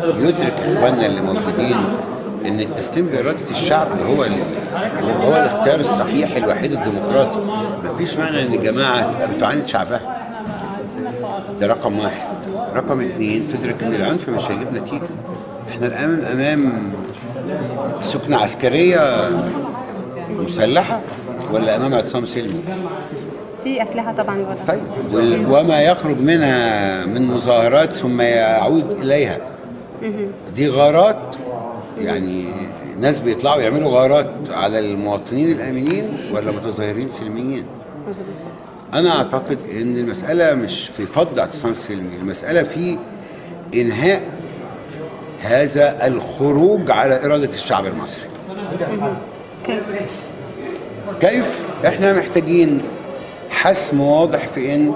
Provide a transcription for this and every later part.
يدرك اخواننا اللي موجودين ان التسليم باراده الشعب هو الاختيار الصحيح الوحيد الديمقراطي. مفيش معنى ان جماعه تبقى بتعاند شعبها. ده رقم واحد. رقم اتنين، تدرك ان العنف مش هيجيب نتيجه. احنا الان امام سكنه عسكريه مسلحه ولا امام اعتصام سلمي؟ في اسلحه طبعا الوضع. طيب وما يخرج منها من مظاهرات ثم يعود اليها دي غارات، يعني ناس بيطلعوا يعملوا غارات على المواطنين الامنين ولا متظاهرين سلميين؟ انا اعتقد ان المساله مش في فض اعتصام سلمي، المساله في انهاء هذا الخروج على اراده الشعب المصري. كيف؟ احنا محتاجين حسم واضح في ان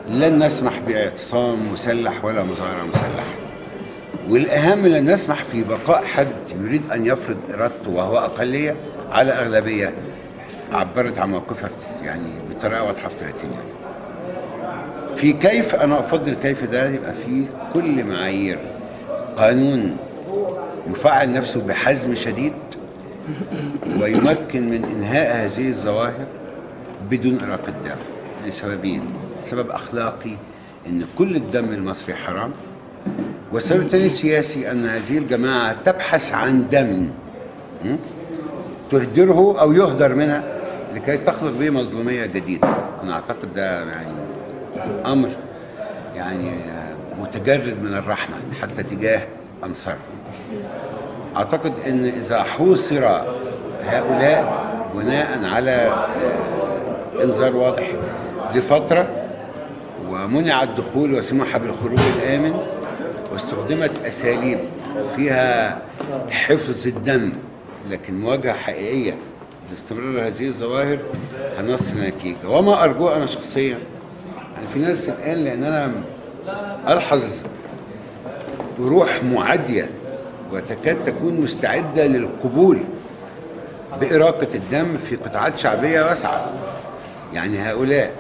لن نسمح باعتصام مسلح ولا مظاهره مسلحه، والاهم لن نسمح في بقاء حد يريد ان يفرض ارادته وهو اقليه على اغلبيه عبرت عن موقفها يعني بطريقه واضحه في 30 يوم. في كيف انا افضل كيف ده يبقى فيه كل معايير قانون يفعل نفسه بحزم شديد ويمكن من انهاء هذه الظواهر بدون اراقه دم لسببين. سبب اخلاقي ان كل الدم المصري حرام، والسبب الثاني سياسي ان هذه الجماعه تبحث عن دم تهدره او يهدر منها لكي تخلق به مظلوميه جديده. انا اعتقد ده يعني امر يعني متجرد من الرحمه حتى تجاه انصارهم. اعتقد ان اذا حوصر هؤلاء بناء على انذار واضح لفتره ومنع الدخول وسمح بالخروج الامن واستخدمت اساليب فيها حفظ الدم لكن مواجهه حقيقيه لاستمرار هذه الظواهر، هنصل لنتيجه. وما ارجوه انا شخصيا، يعني في ناس الان لان انا الحظ بروح معاديه وتكاد تكون مستعده للقبول باراقه الدم في قطاعات شعبيه واسعه. يعني هؤلاء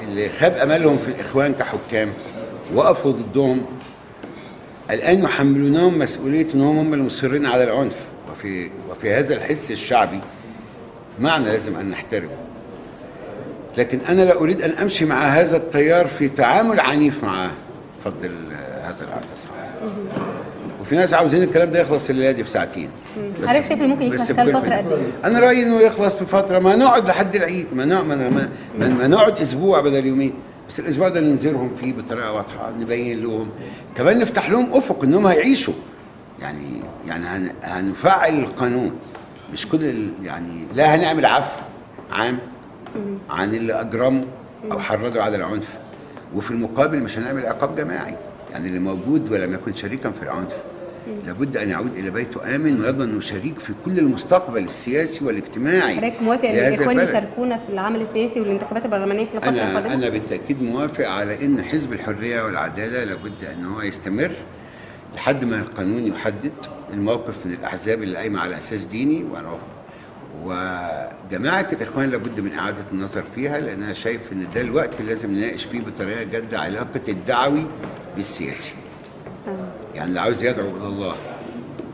اللي خاب املهم في الاخوان كحكام وقفوا ضدهم الان يحملونهم مسؤوليه انهم هم المصرين على العنف، وفي هذا الحس الشعبي معنى لازم ان نحترمه. لكن انا لا اريد ان امشي مع هذا التيار في تعامل عنيف معه بفضل هذا الاعتصام. وفي ناس عاوزين الكلام ده يخلص الليله دي في ساعتين. حضرتك شايف ممكن يخلص خلال فتره قد ايه؟ انا رايي انه يخلص في فتره، ما نقعد لحد العيد، ما نقعد اسبوع بدل يومين، بس الاسبوع ده ننذرهم فيه بطريقه واضحه، نبين لهم كمان، نفتح لهم افق انهم هيعيشوا. يعني هنفعل القانون، مش كل يعني لا هنعمل عفو عام عن اللي اجرموا او حرضوا على العنف، وفي المقابل مش هنعمل عقاب جماعي. يعني اللي موجود ولم يكن شريكا في العنف لابد ان يعود الى بيته امن ويضمن انه شريك في كل المستقبل السياسي والاجتماعي. حضرتك موافق ان الاخوان يشاركونا في العمل السياسي والانتخابات البرلمانيه في الفتره القادمه؟ انا بالتاكيد موافق على ان حزب الحريه والعداله لابد ان هو يستمر لحد ما القانون يحدد الموقف من الاحزاب اللي قايمه على اساس ديني، وجماعه الاخوان لابد من اعاده النظر فيها، لان انا شايف ان ده الوقت اللي لازم نناقش فيه بطريقه جاده علاقه الدعوي بالسياسي. يعني اللي عاوز يدعو الى الله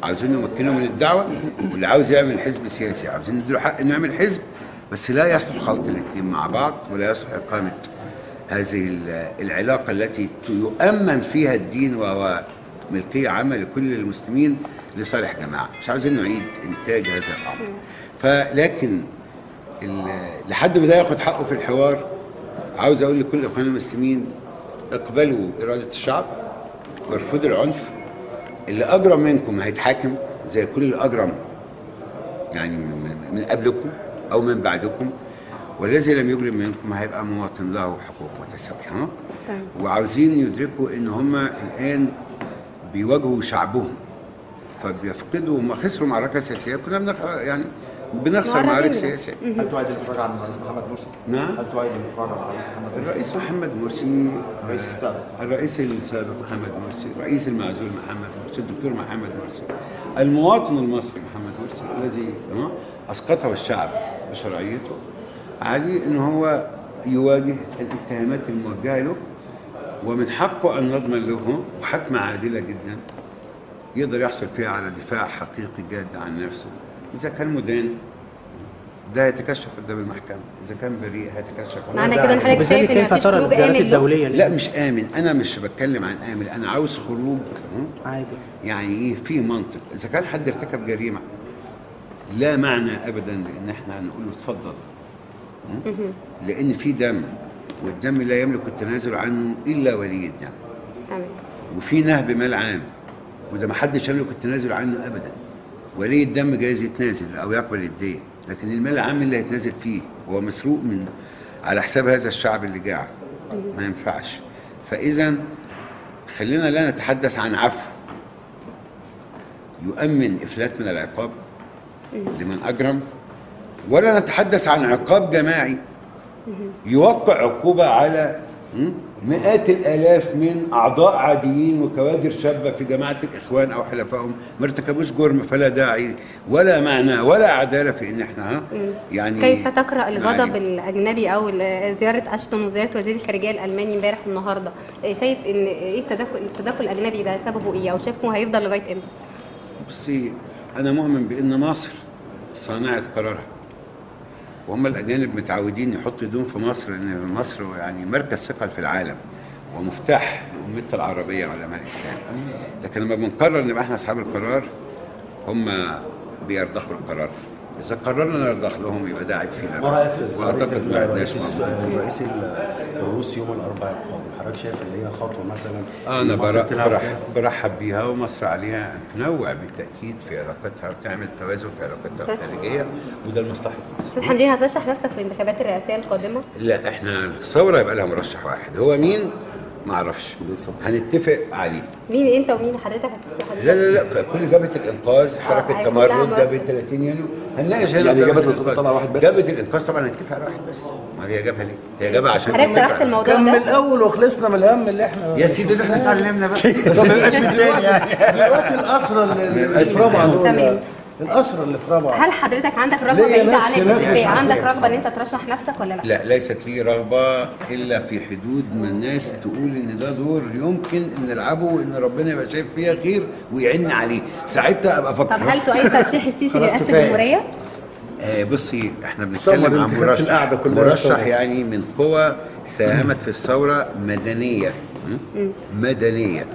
عاوزين نمكنه من الدعوه، واللي عاوز يعمل حزب سياسي عاوزين نديله حق انه يعمل حزب، بس لا يصلح خلط الاثنين مع بعض، ولا يصلح اقامه هذه العلاقه التي يؤمن فيها الدين وهو ملكيه عامه لكل المسلمين لصالح جماعه. مش عاوزين نعيد انتاج هذا الامر. فلكن لحد ما ده ياخد حقه في الحوار، عاوز اقول لكل اخوان المسلمين اقبلوا اراده الشعب وارفضوا العنف. اللي اجرم منكم هيتحاكم زي كل اللي اجرم يعني من قبلكم او من بعدكم، والذي لم يجرم منكم هيبقى مواطن له حقوق متساويه. وعاوزين يدركوا ان هم الان بيواجهوا شعبهم، فبيفقدوا، هم خسروا معركه سياسيه، كنا بنخسر معارك سياسيه. هل تؤيد الانفراج عن الرئيس محمد مرسي؟ نعم. هل تؤيد الانفراج عن الرئيس محمد مرسي؟ الرئيس محمد مرسي، الرئيس السابق محمد مرسي، الرئيس المعزول محمد مرسي، الدكتور محمد مرسي، المواطن المصري محمد مرسي الذي اسقطه الشعب بشرعيته، عليه ان هو يواجه الاتهامات الموجهه له ومن حقه ان نضمن له محاكمه عادله جدا يقدر يحصل فيها على دفاع حقيقي جاد عن نفسه. اذا كان مدان ده هيتكشف قدام المحكمه، اذا كان بريء هيتكشف. معنى كده ان حضرتك شايف ان مفيش خروج امن الدوليه لا مش امن، انا مش بتكلم عن امن، انا عاوز خروج عادي. يعني ايه في منطق. اذا كان حد ارتكب جريمه لا معنى ابدا لان احنا هنقول له اتفضل، لان في دم، والدم لا يملك التنازل عنه الا ولي الدم. تمام. وفي نهب مال عام وده ما حدش يملك التنازل عنه ابدا. ولي الدم جايز يتنازل او يقبل الديه، لكن المال العام اللي هيتنازل فيه هو مسروق من على حساب هذا الشعب اللي جاع، ما ينفعش. فاذا خلينا لا نتحدث عن عفو يؤمن افلات من العقاب لمن اجرم، ولا نتحدث عن عقاب جماعي يوقع عقوبه على مئات الالاف من اعضاء عاديين وكوادر شابه في جماعه الاخوان او حلفائهم ما ارتكبوش جرم، فلا داعي ولا معنى ولا عداله في ان احنا يعني. كيف تقرا الغضب الاجنبي او زياره اشتون وزياره وزير الخارجيه الالماني امبارح والنهارده؟ شايف ان ايه التدخل الاجنبي ده سببه ايه، او شايفه هيفضل لغايه امتى؟ بصي انا مؤمن بان مصر صانعه قرارها، وهم الاجانب متعودين يحطوا ايدهم في مصر، لان مصر يعني مركز ثقل في العالم ومفتاح لامتنا العربيه وعلماء الاسلام. لكن لما بنقرر نبقى احنا اصحاب القرار هم بيرضخوا القرار. اذا قررنا نرضخ لهم يبقى ده عيب فينا. ما رايك في واعتقد ما عندناش الرئيس الروسي يوم الاربعاء القادم؟ حضرتك شايف اللي هي خطوه مثلا انا برحب بيها، ومصر عليها ان تنوع بالتاكيد في علاقتها وتعمل توازن في علاقتها الخارجيه، وده لمصلحه مصر. استاذ حمدين، هترشح نفسك في الانتخابات الرئاسيه القادمه؟ لا احنا الثوره يبقى لها مرشح واحد، هو مين؟ ما اعرفش، هنتفق عليه. مين انت ومين حضرتك؟ لا كل جبهه الانقاذ، حركه تمرد، جبهه 30 يونيو، هنناقش هنا. يعني جبهه الانقاذ طلع واحد بس؟ جبهه الانقاذ طبعا هنتفق على واحد بس. ما هي جبهه ليه؟ هي جبهه عشان حضرتك طرحت الموضوع كان ده من الاول وخلصنا من الهم اللي احنا يا سيدي ده احنا اتعلمنا بقى بس ما يبقاش في التاني يعني. دلوقتي الاسرى اللي في رابعه دول، الاسرى اللي في رابعه، هل حضرتك عندك رغبه بعيده عن الاتفاق؟ عندك رغبه ان انت ترشح نفسك ولا لا؟ لا ليست لي رغبه الا في حدود ما الناس تقول ان ده دور يمكن ان نلعبه، وان ربنا يبقى شايف فيها خير ويعين عليه، ساعتها ابقى افكر. طب هل تؤيد ترشيح السيسي لرئاسه الجمهوريه؟ بصي احنا بنتكلم عن مرشح يعني من قوى ساهمت في الثوره مدنيه. مدنيه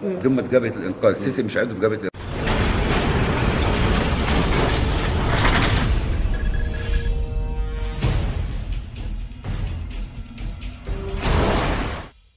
ضمن جبهه الانقاذ. السيسي مش عضو في جبهه